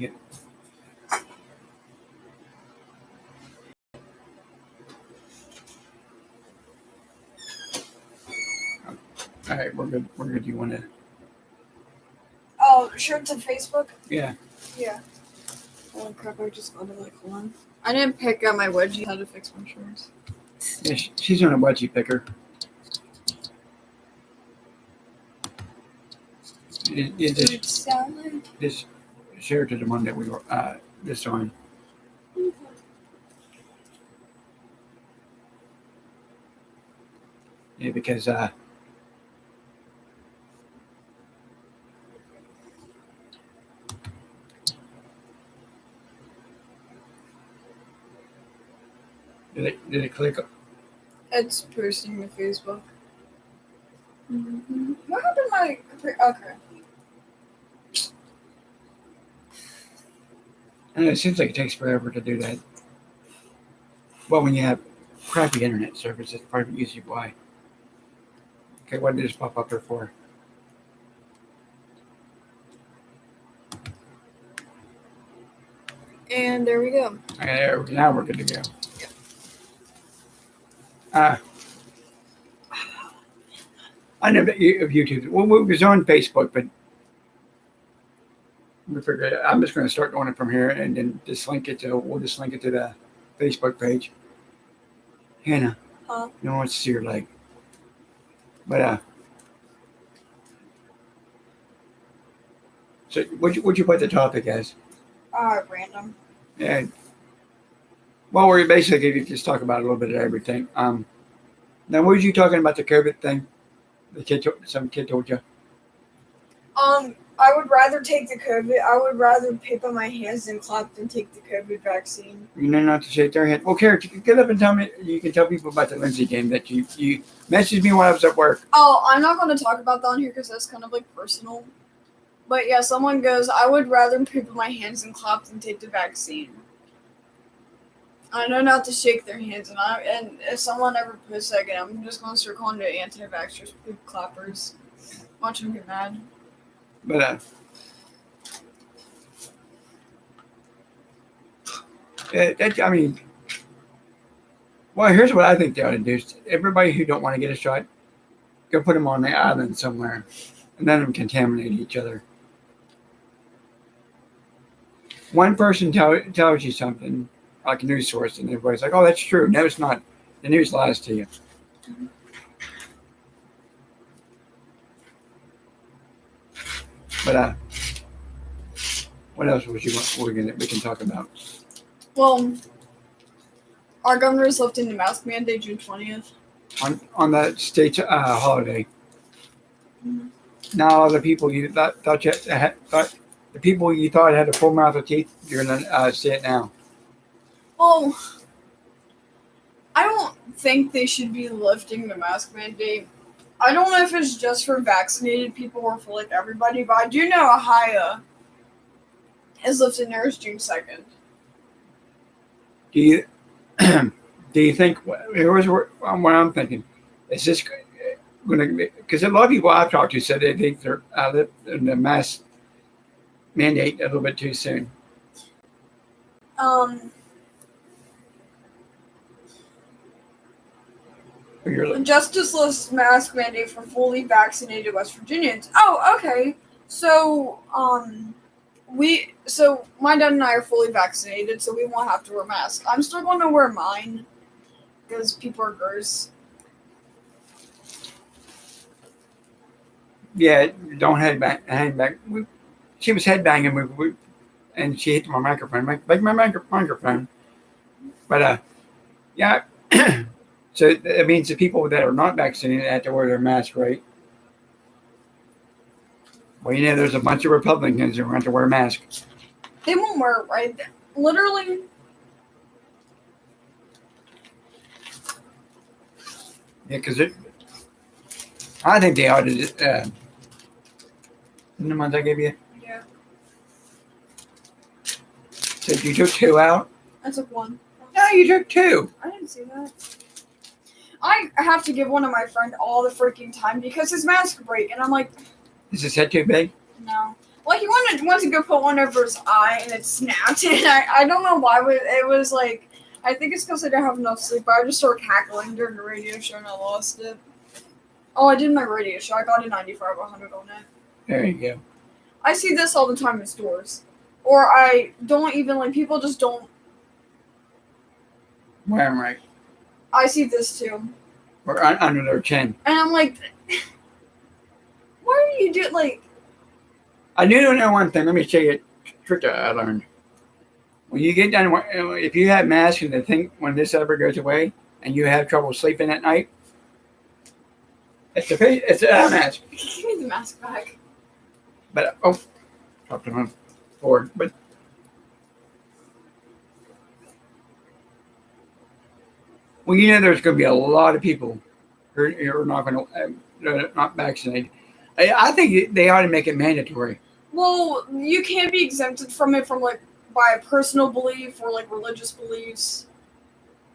Yeah. All right, we're good. We're good. You want to? Oh, shirts on Facebook? Yeah. Yeah. Oh crap, I just got it one. I didn't pick up my wedgie how to fix my shirts. Yeah, she's on a wedgie picker. Just share it to the one that we were just on. Yeah, because did it click? It's posting to Facebook. Mm-hmm. What happened to my okay. And it seems like it takes forever to do that. Well, when you have crappy internet service, that's probably usually why. Okay, what did this pop up there for? And there we go. Now we're good to go. I know that of YouTube. Well, it was on Facebook, but we figured I'm just going to start doing it from here, and then just link it to. We'll just link it to the Facebook page. Hannah, huh? No one wants to see your leg. But so what'd you put the topic as? Random. Yeah. Well, we're basically just talk about a little bit of everything. Now, what was you talking about the COVID thing? Some kid told you. I would rather take the COVID. I would rather paper my hands than clap than take the COVID vaccine. You know not to shake their hand. Well, Kara, you can get up and tell me. You can tell people about the Lindsay game that you messaged me when I was at work. Oh, I'm not going to talk about that on here because that's kind of like personal. But yeah, someone goes, I would rather paper my hands than clap than take the vaccine. I know not to shake their hands, and if someone ever posts that again, I'm just going to start calling the anti-vaxxers poop clappers. Watch them get mad. But I mean, well, here's what I think they ought to do: everybody who don't want to get a shot, go put them on the island somewhere, and let them contaminate each other. One person tells you something, like a news source, and everybody's like, "Oh, that's true." No, it's not. The news lies to you. But what else we can talk about? Well, our governor is lifting the mask mandate June 20th. On that state holiday. Mm-hmm. Now the people you thought the people you thought had a full mouth of teeth, you're gonna see it now. Well, I don't think they should be lifting the mask mandate. I don't know if it's just for vaccinated people or for like everybody, but I do know Ohio is lifting theirs June 2nd. Do you think? Here's what I'm thinking. Is this going to be? Because a lot of people I've talked to said they think they're lifting the mask mandate a little bit too soon. Justice lists mask mandate for fully vaccinated West Virginians. Oh, okay. So, my dad and I are fully vaccinated, so we won't have to wear masks. I'm still going to wear mine because people are gross. Yeah, don't headbang. She was headbanging, and she hit my microphone, like my microphone. But yeah. So it means the people that are not vaccinated have to wear their mask, right? Well, there's a bunch of Republicans who want to wear masks. They won't wear it, right? Literally. Yeah, because I think they ought to. In the month I gave you? Yeah. So you took 2 out? I took 1. No, you took 2. I didn't see that. I have to give one of my friend all the freaking time because his mask break, and I'm like, is his head too big? No. Well, he went to go put one over his eye, and it snapped. And I don't know why, but it was like, I think it's because I didn't have enough sleep. But I just started cackling during the radio show, and I lost it. Oh, I did my radio show. I got a 95 100 on it. There you go. I see this all the time in stores, or I don't even like people just don't. Where am I? I see this too, Or under their chin. and I'm like, why do you do like? I do know one thing. Let me show you a trick that I learned. When you get done, if you have masks and the thing, when this ever goes away and you have trouble sleeping at night, it's a mask. Give me the mask back. But dropped it on the board. But well, you know, there's going to be a lot of people who are not going to not vaccinated. I think they ought to make it mandatory. Well, you can't be exempted from it from like by a personal belief or like religious beliefs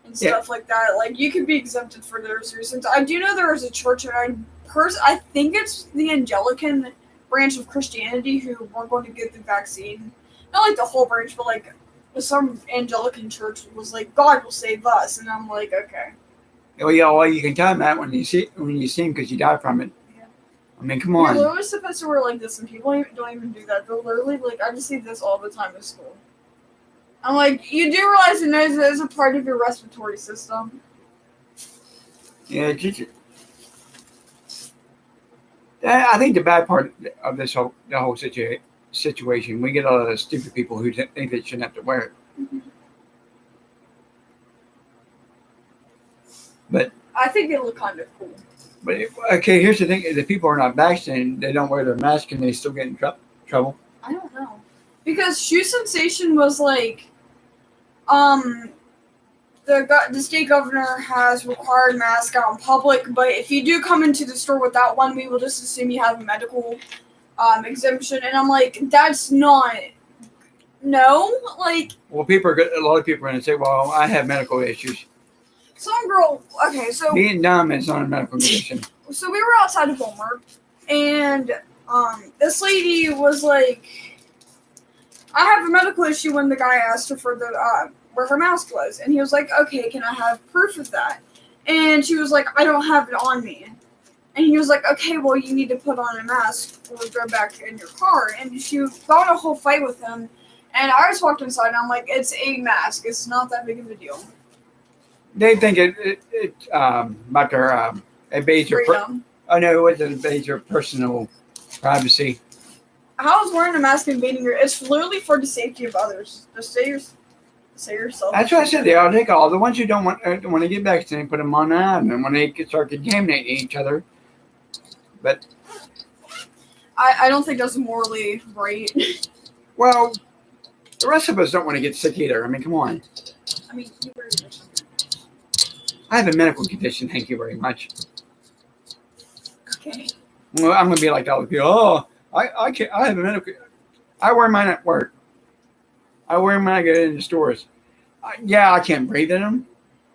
and stuff like that. Like you could be exempted for those reasons. I do know there is a church, and I think it's the Anglican branch of Christianity who weren't going to get the vaccine. Not like the whole branch, but like some Anglican church was like, God will save us, and I'm like, okay. Oh yeah, well you can tell them that when you see him because you die from it. I mean, come on. You're literally supposed to wear like this, and people don't even do that. They'll literally, like, I just see this all the time at school. I'm like, you do realize the nose is a part of your respiratory system. Yeah, I think the bad part of the whole situation, we get a lot of stupid people who think they shouldn't have to wear it. Mm-hmm. But I think they look kind of cool. But okay, here's the thing: if the people are not vaccinated, they don't wear their mask, and they still get in trouble. I don't know, because Shoe Sensation was like, the state governor has required masks out in public, but if you do come into the store without one, we will just assume you have a medical exemption. And I'm like, that's not. No, like. Well, a lot of people are going to say, "Well, I have medical issues." Some girl. Okay, so being dumb is not a medical condition. So we were outside of Walmart, and this lady was like, "I have a medical issue." When the guy asked her for the where her mask was, and he was like, "Okay, can I have proof of that?" And she was like, "I don't have it on me." And he was like, "Okay, well, you need to put on a mask or go back in your car." And she got in a whole fight with him. And I just walked inside, and I'm like, "It's a mask. It's not that big of a deal." They think it about their invades your Freedom. Oh no, it invades your personal privacy. How is wearing a mask invading your? It's literally for the safety of others. Just say yourself. That's what I said. They ought to take all the ones who don't want to get vaccinated, put them on that, and when they start contaminating each other. But I don't think that's morally right. Well, the rest of us don't want to get sick either. I mean, come on. I mean, you wear it. I have a medical condition. Thank you very much. Okay. Well, I'm going to be like all the people. Oh, I can't. I have a medical. I wear mine at work. I wear mine when I go into stores. Yeah, I can't breathe in them,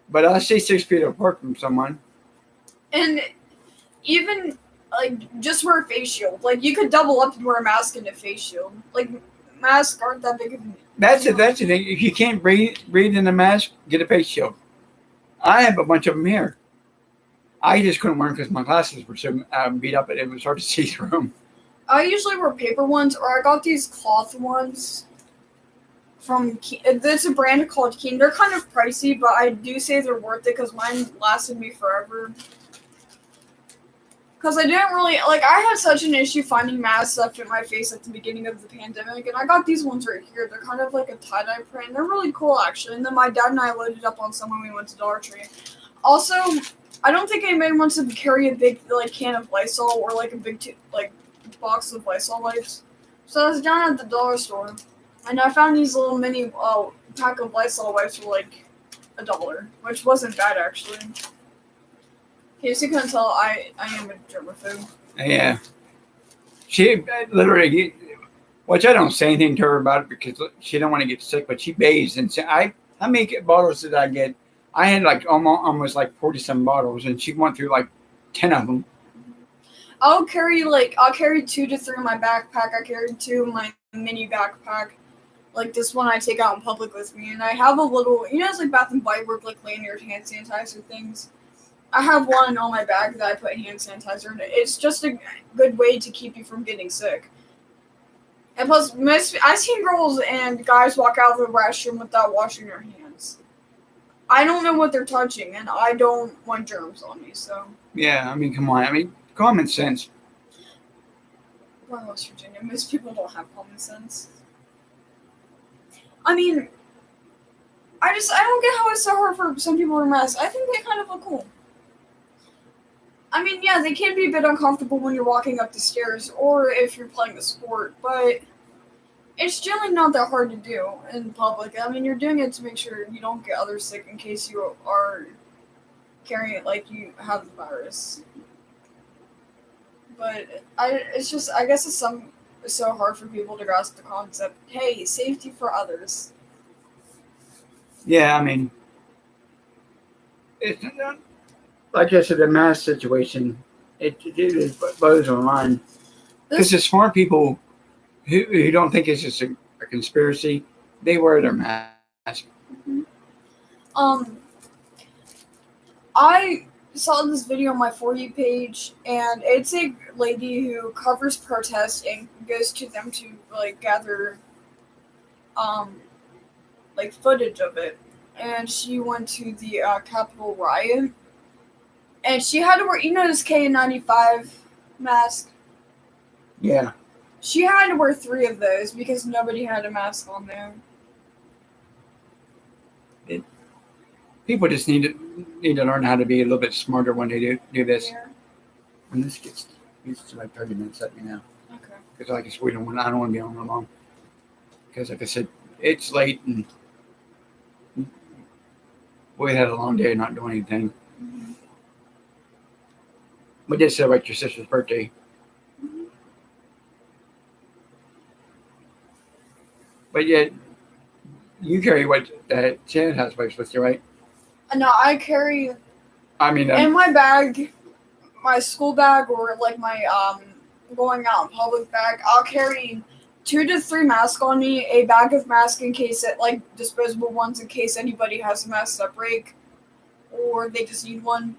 but I stay 6 feet apart from someone. And even like just wear a face shield. Like you could double up and wear a mask and a face shield. Like masks aren't that big of a. That's the thing. If you can't breathe in a mask, get a face shield. I have a bunch of them here. I just couldn't wear them because my glasses were so beat up that it was hard to see through them. I usually wear paper ones, or I got these cloth ones from. It's a brand called Keen. They're kind of pricey, but I do say they're worth it because mine lasted me forever. Because I didn't really like. I had such an issue finding masks that fit my face at the beginning of the pandemic, and I got these ones right here. They're kind of like a tie-dye print. They're really cool, actually. And then my dad and I loaded up on some when we went to Dollar Tree. Also, I don't think anybody wants to carry a big like can of Lysol or like a big box of Lysol wipes. So I was down at the dollar store, and I found these little mini pack of Lysol wipes for like $1, which wasn't bad actually. In case you couldn't tell, I am a germaphobe. Yeah. She literally, which I don't say anything to her about it because she don't want to get sick, but she bathes. And so how many bottles did I get? I had like almost like 40-some bottles, and she went through like 10 of them. I'll carry 2 to 3 in my backpack. I carry 2 in my mini backpack. Like this one I take out in public with me, and I have a little, it's like Bath and Body Works, like lanyard hand sanitizer things. I have one on my bag that I put hand sanitizer in. It's just a good way to keep you from getting sick. And plus, I've seen girls and guys walk out of the restroom without washing their hands. I don't know what they're touching, and I don't want germs on me, so. Yeah, I mean, come on. I mean, common sense. We're in West Virginia. Most people don't have common sense. I mean, I don't get how it's so hard for some people to wear masks. I think they kind of look cool. I mean, yeah, they can be a bit uncomfortable when you're walking up the stairs or if you're playing a sport, but it's generally not that hard to do in public. I mean, you're doing it to make sure you don't get others sick in case you are carrying it like you have the virus. But I guess it's so hard for people to grasp the concept. Hey, safety for others. Yeah, I mean, it's not, like I said, the mask situation, it blows my mind. Because the smart people who don't think it's just a conspiracy, they wear their mask. I saw this video on my For You page, and it's a lady who covers protests and goes to them to gather footage of it. And she went to the Capitol riot, and she had to wear this KN95 mask. Yeah. She had to wear 3 of those because nobody had a mask on there. People just need to learn how to be a little bit smarter when they do this. Yeah. When this gets to like 30 minutes, let me know. Okay. Because like I said, I don't want to be on long. Because like I said, it's late and we had a long day not doing anything. Mm-hmm. We did celebrate your sister's birthday. Mm-hmm. But yet, you carry what Shannon has with you, right? No, I carry I mean, in my bag, my school bag, or my going out in public bag. I'll carry 2 to 3 masks on me, a bag of masks in case disposable ones in case anybody has a mask that break, or they just need one.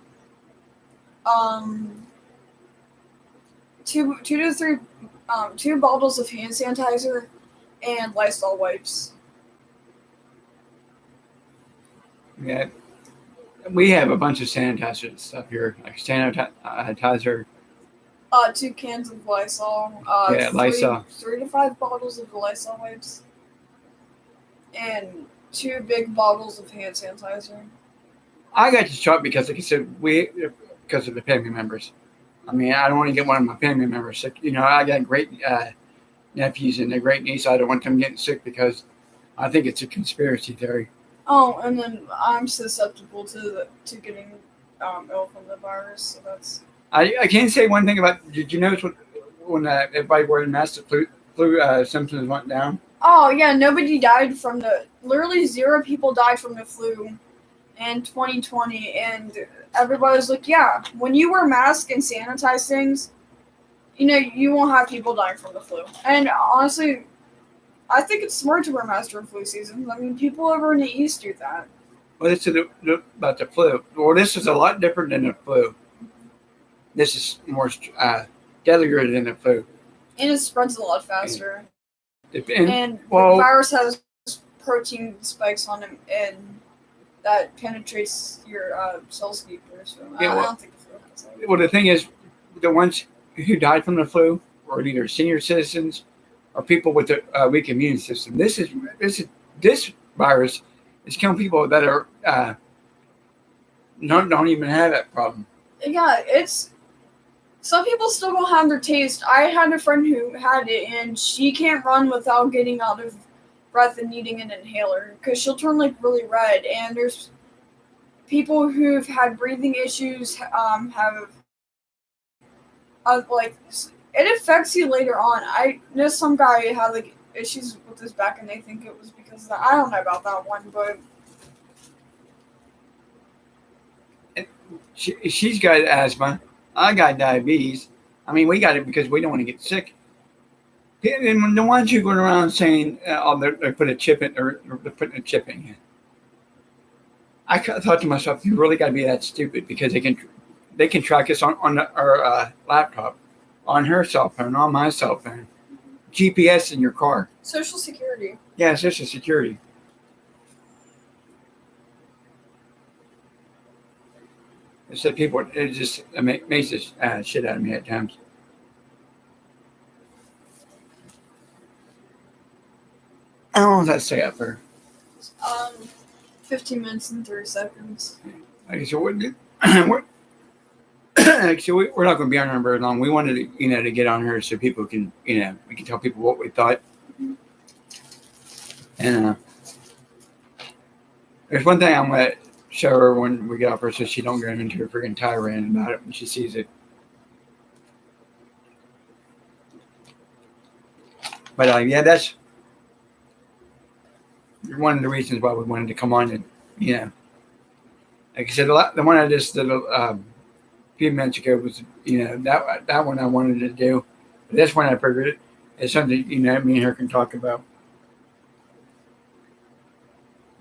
2 to 3 2 bottles of hand sanitizer and Lysol wipes. yeah, we have a bunch of sanitizer stuff here, like sanitizer. 2 cans of Lysol. Lysol. 3 to 5 bottles of the Lysol wipes. And 2 big bottles of hand sanitizer. I got this truck because, like I said, because of the family members. I mean, I don't want to get one of my family members sick. I got great nephews and a great niece. I don't want them getting sick because I think it's a conspiracy theory. Oh, and then I'm susceptible to getting ill from the virus, so that's. I can say one thing about. Did you notice when everybody wore the mask, the flu symptoms went down? Oh yeah, nobody died from literally 0 people died from the flu in 2020, and everybody was like, yeah, when you wear masks and sanitize things, you won't have people dying from the flu. And honestly, I think it's smart to wear masks during flu season. I mean, people over in the East do that. Well, this is about the flu. Well, this is a lot different than the flu. This is more deadlier than the flu. And it spreads a lot faster. And the virus has protein spikes on it, and that penetrates your cells deeper. So I don't think the flu has that. Well, the thing is, the ones who died from the flu were either senior citizens or people with a weak immune system. This virus is killing people that are don't even have that problem. Yeah, some people still don't have their taste. I had a friend who had it, and she can't run without getting out of breath and needing an inhaler because she'll turn really red. And there's people who've had breathing issues, it affects you later on. I know some guy had issues with his back, and they think it was because of that. I don't know about that one, but she's got asthma. I got diabetes. I mean, we got it because we don't want to get sick. And when the ones who go around saying, "Oh, they put a chip in," or they're putting a chip in, thought to myself, "You really got to be that stupid because they can track us on our laptop, on her cell phone, on my cell phone, GPS in your car." Social security. Yeah, Social Security. It said people. It just makes this shit out of me at times. How long does that stay up for? 15 minutes and 30 seconds. Like I said, actually, we're not going to be on her very long. We wanted to, to get on her so people can, we can tell people what we thought. And there's one thing I'm going to show her when we get off her so she don't get into a freaking tirade about it when she sees it. But yeah, that's one of the reasons why we wanted to come on and, like I said, the one I just did a few minutes ago was, that one I wanted to do. But this one I figured it's something, me and her can talk about.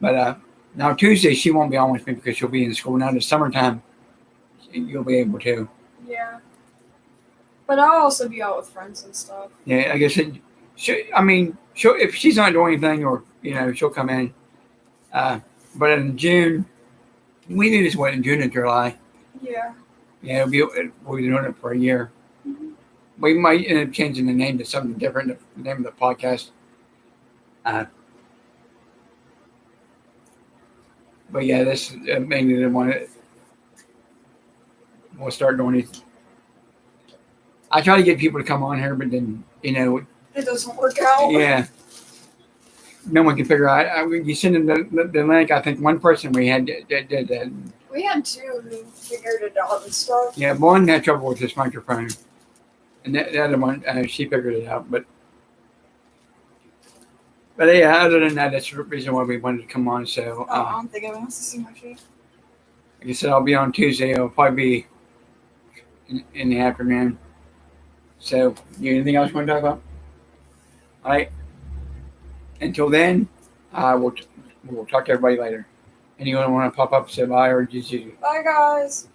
But now Tuesday she won't be on with me because she'll be in school. Now the summertime, you'll be able to. Yeah. But I'll also be out with friends and stuff. Yeah, like I said, she'll if she's not doing anything or, she'll come in. But in June, we do this in June and July. Yeah. Yeah, we'll be doing it for a year. Mm-hmm. We might end up changing the name to something different, the name of the podcast. But yeah, this is mainly the one that we'll start doing it. I try to get people to come on here, but then, it doesn't work out. Yeah. No one can figure out. You send them the link. I think one person we had did that. We had two who figured it out and stuff. Yeah, one had trouble with his microphone, and the other one, she figured it out. But yeah, other than that, that's the reason why we wanted to come on. So I don't think anyone wants to see my face. Like I said, I'll be on Tuesday. It'll probably be in the afternoon. So, anything else you want to talk about? All right. Until then, we'll talk to everybody later. Anyone want to pop up, say bye, or just you? Bye, guys.